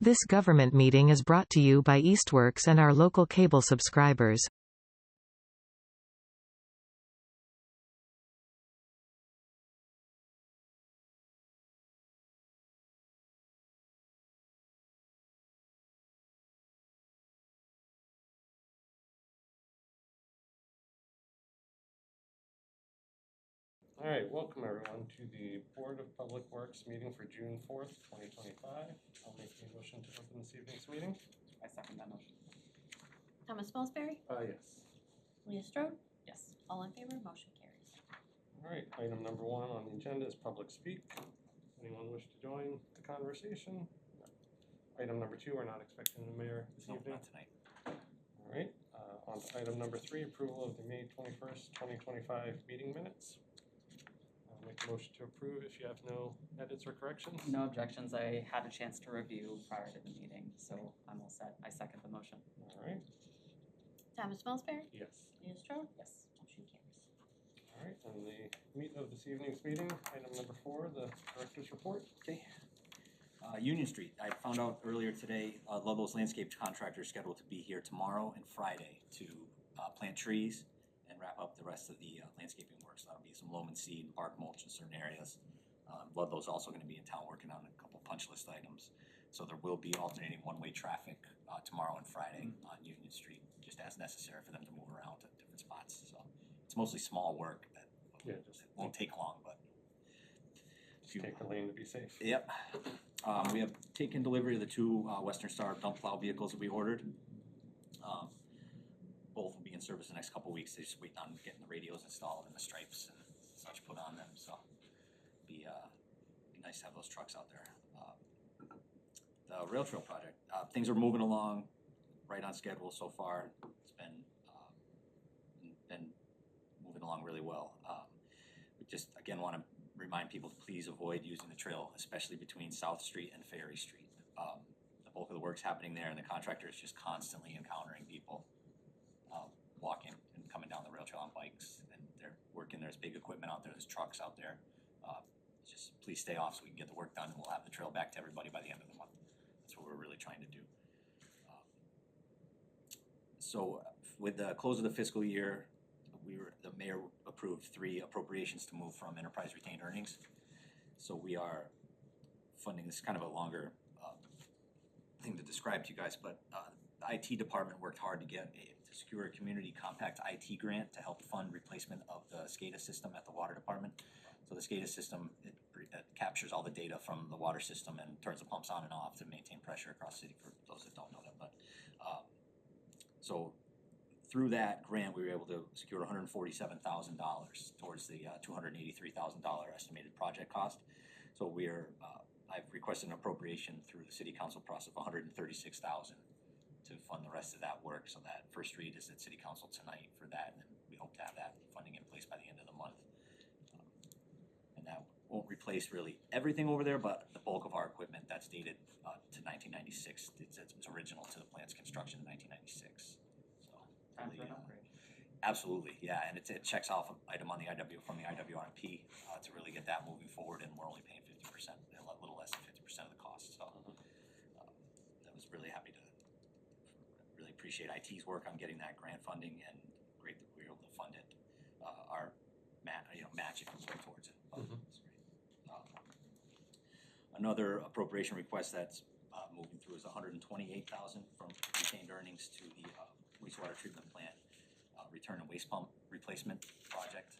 This government meeting is brought to you by Eastworks and our local cable subscribers. All right, welcome everyone to the Board of Public Works meeting for June 4th, 2025. I'll make a motion to open this evening's meeting. I second that motion. Thomas Felsberry? Yes. Leah Strode? Yes. All in favor, motion carries. All right, item number 1 on the agenda is public speak. Anyone wish to join the conversation? No. Item number 2, we're not expecting the mayor this evening. Not tonight. All right, on to item number 3, approval of the May 21st, 2025 meeting minutes. Make a motion to approve if you have no edits or corrections. No objections. I had a chance to review prior to the meeting, so I'm all set. I second the motion. All right. Thomas Felsberry? Yes. Leah Strode? Yes. Motion carries. All right, and the meat of this evening's meeting, item number 4, the director's report. Okay. Union Street, I found out earlier today, Ludlow's landscape contractor is scheduled to be here tomorrow and Friday to plant trees and wrap up the rest of the landscaping work. So that'll be some loam and seed, bark mulch in certain areas. Ludlow's also going to be in town working on a couple punch list items. So there will be alternating one-way traffic tomorrow and Friday on Union Street, just as necessary for them to move around to different spots. So it's mostly small work that won't take long, but Take the lane to be safe. Yep. We have taken delivery of the 2 Western Star dump plow vehicles that we ordered. Both will be in service the next couple of weeks. They're just waiting on getting the radios installed and the stripes and such put on them. So be nice to have those trucks out there. The rail trail project, things are moving along right on schedule so far. It's been moving along really well. We just again want to remind people to please avoid using the trail, especially between South Street and Ferry Street. The bulk of the work's happening there, and the contractor is just constantly encountering people walking and coming down the rail trail on bikes, and they're working. There's big equipment out there, there's trucks out there. Just please stay off so we can get the work done, and we'll have the trail back to everybody by the end of the month. That's what we're really trying to do. So with the close of the fiscal year, the mayor approved 3 appropriations to move from enterprise retained earnings. So we are funding, this is kind of a longer thing to describe to you guys, but the IT department worked hard to secure a community compact IT grant to help fund replacement of the SCADA system at the water department. So the SCADA system, it captures all the data from the water system and turns the pumps on and off to maintain pressure across the city, for those that don't know that. But so through that grant, we were able to secure $147,000 towards the $283,000 estimated project cost. So I've requested an appropriation through the city council process of $136,000 to fund the rest of that work. So that first read is at city council tonight for that, and we hope to have that funding in place by the end of the month. And that won't replace really everything over there, but the bulk of our equipment that's dated to 1996. It's original to the plant's construction in 1996. Time for an upgrade. Absolutely, yeah, and it checks off an item on the from the IWRP to really get that moving forward, and we're only paying 50%, a little less than 50% of the cost. So I was really happy to really appreciate IT's work on getting that grant funding, and great that we were able to fund it. Our match if we work towards it. That's great. Another appropriation request that's moving through is $128,000 from retained earnings to the wastewater treatment plant return and waste pump replacement project.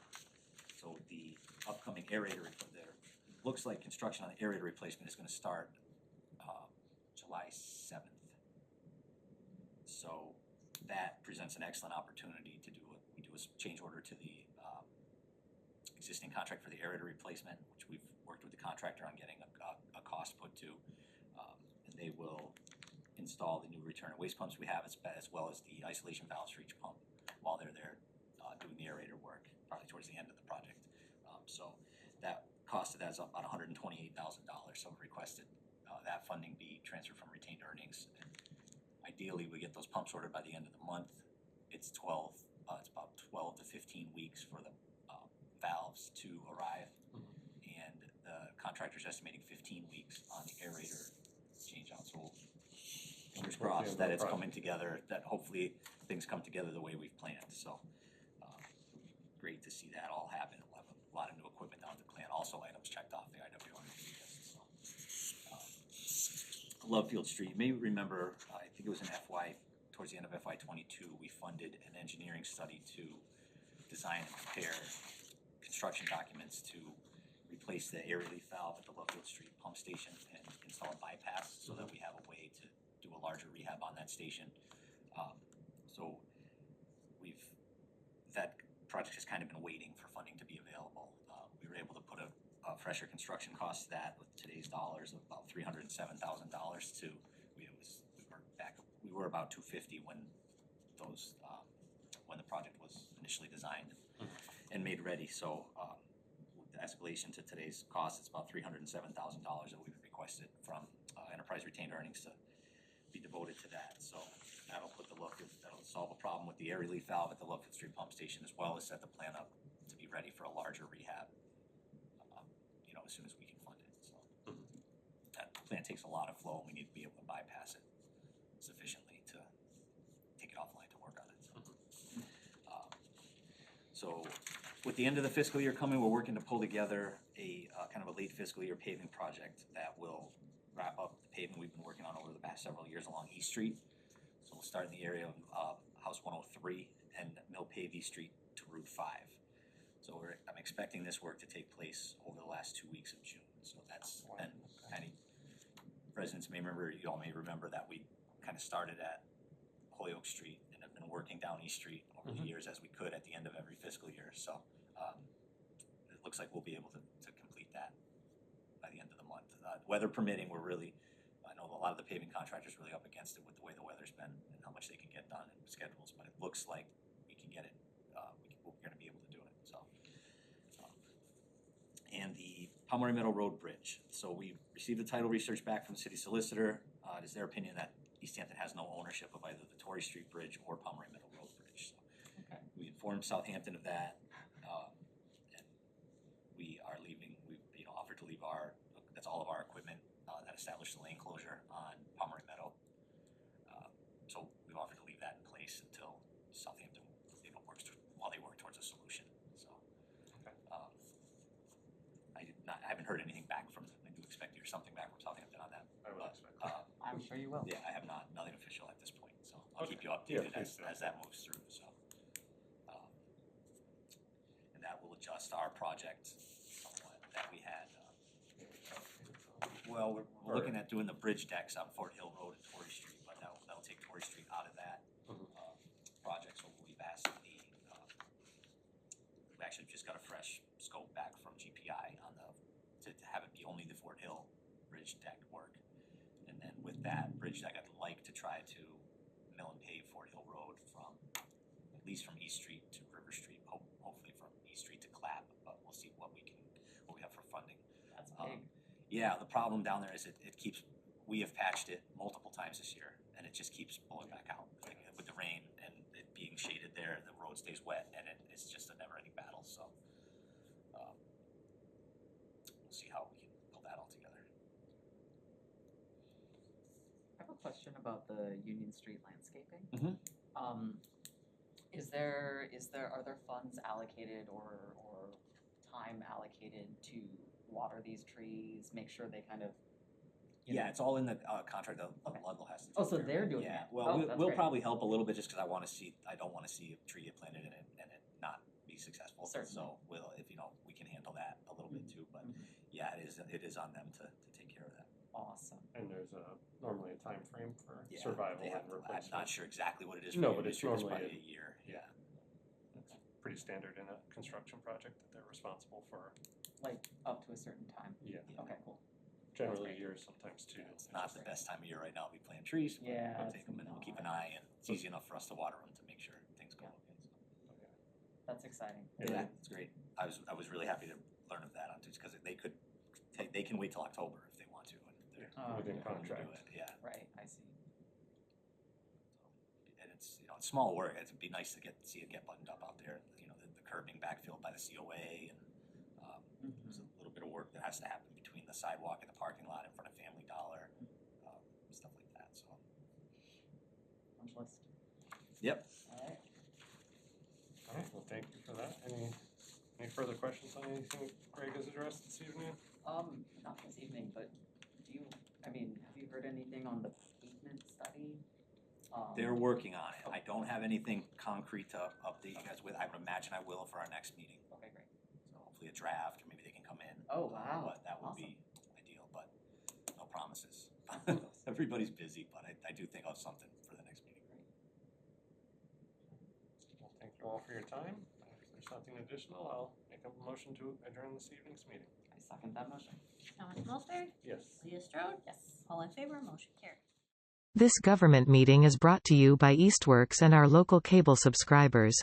So the upcoming aerator, there looks like construction on the aerator replacement is going to start July 7th. So that presents an excellent opportunity to do it. We do a change order to the existing contract for the aerator replacement, which we've worked with the contractor on getting a cost put to, and they will install the new return and waste pumps we have, as well as the isolation valves for each pump while they're there doing the aerator work, probably towards the end of the project. So that cost of that is about $128,000. So we requested that funding be transferred from retained earnings. And ideally, we get those pumps ordered by the end of the month. It's about 12 to 15 weeks for the valves to arrive, and the contractor's estimating 15 weeks on the aerator change out. So end of that the it's coming project. together, that hopefully things come together the way we've planned, so. Great to see that all happen. We'll have a lot of new equipment down at the plant, also items checked off the IWRP list, so. Love Field Street, you may remember, I think it was in towards the end of FY '22, we funded an engineering study to design and prepare construction documents to replace the air relief valve at the Love Field Street pump station and install a bypass so that we have a way to do a larger rehab on that station. So that project has kind of been waiting for funding to be available. We were able to put a fresher construction cost to that with today's dollars of about $307,000 to, we were about $250 when when the project was initially designed and made ready. So with the escalation to today's cost, it's about $307,000 that we've requested from enterprise retained earnings to be devoted to that. So that'll solve a problem with the air relief valve at the Lovefield Street pump station, as well as set the plant up to be ready for a larger rehab, as soon as we can fund it. So that plant takes a lot of flow, and we need to be able to bypass it sufficiently to take it offline to work on it. So with the end of the fiscal year coming, we're working to pull together a kind of a late fiscal year paving project that will wrap up the paving we've been working on over the past several years along East Street. So we'll start in the area of House 103 and mill pave East Street to Route 5. So I'm expecting this work to take place over the last 2 weeks of June. So that's, and residents may remember, you all may remember that we kind of started at Holyoke Street and have been working down East Street over the years as we could at the end of every fiscal year. So it looks like we'll be able to complete that by the end of the month. Weather permitting, I know a lot of the paving contractors really up against it with the way the weather's been and how much they can get done and schedules, but it looks like we can get it, we're gonna be able to do it, so. And the Pomeroy Meadow Road Bridge. So we received the title research back from the city solicitor. It is their opinion that Easthampton has no ownership of either the Torrey Street Bridge or Pomeroy Meadow Road Bridge. So Okay. we informed Southampton of that, and we are leaving, we offered to leave that's all of our equipment that established the lane closure on Pomeroy Meadow. So we've offered to leave that in place until Southampton, while they work towards a solution. So I haven't heard anything back from them. I do expect to hear something back from Southampton on that. I would But, expect. I'm sure you will. yeah, I have nothing official at this point, so I'll Okay. keep you updated Yeah, as please. that moves through, so. And that will adjust our project somewhat that we had. Well, we're looking at doing the bridge decks on Fort Hill Road and Torrey Street, but that'll take Torrey Street out of that project, so we've asked we actually just got a fresh scope back from GPI on to have it be only the Fort Hill bridge deck work. And then with that bridge deck, I'd like to try to mill and pave Fort Hill Road at least from East Street to River Street, hopefully from East Street to Clap, but we'll see what we have for funding. That's big. Yeah, the problem down there is we have patched it multiple times this year, and it just keeps pulling back out. Like, with the rain and it being shaded there, the road stays wet, and it's just a never-ending battle, so. We'll see how we can pull that all together. I have a question about the Union Street landscaping. Mhm. Are there funds allocated or time allocated to water these trees, make sure they kind of, Yeah, it's all in the contract that Okay. Ludlow has to take Oh, so care of they're it. doing Yeah, it. well, Oh, we'll that's great. probably help a little bit just because I don't want to see a tree get planted in it and it not be successful. Certainly. So if we can handle that a little bit too, but Mhm. yeah, it is on them to take care of that. Awesome. And there's normally a time frame for Yeah, survival they have and to, replacement. I'm not sure exactly what it is for No, you, but it's probably normally a year, yeah. It's pretty standard in a construction project that they're responsible for, Like up to a certain time. yeah, Okay, cool. generally great. years, sometimes two. It's not the best time of year right now to be planting trees, but Yeah, we'll it's take them and we'll keep an not. eye, and it's easy enough for us to water them to make sure things go okay. Okay. That's exciting. And Yeah, then- it's great. I was really happy to learn of that, just because they can wait till October if they want to, and they're Oh, Within okay. willing to do contract. it, yeah. Right, I see. And it's it's small work. It'd be nice to see it get buttoned up out there. The curbing backfilled by the COA, and there's a little bit of work that has to happen between the sidewalk and the parking lot in front of Family Dollar, stuff like that. So punch list. Yep. Alright. All right, well, thank you for that. Any further questions on anything Greg has addressed this evening? Not this evening, but have you heard anything on the pavement study? They're working on it. I don't have anything concrete to update you guys with. I would imagine I will for our next meeting. Okay, great. So hopefully a draft, or maybe they can come in. Oh, wow. But that would Awesome. be ideal, but no promises. Everybody's busy, but I do think I'll have something for the next meeting. Well, thank you all for your time. If there's nothing additional, I'll make a motion to adjourn this evening's meeting. I second that motion. Thomas Smelter, Yes. Leah Strode, Yes. all in favor, motion carries. This government meeting is brought to you by Eastworks and our local cable subscribers.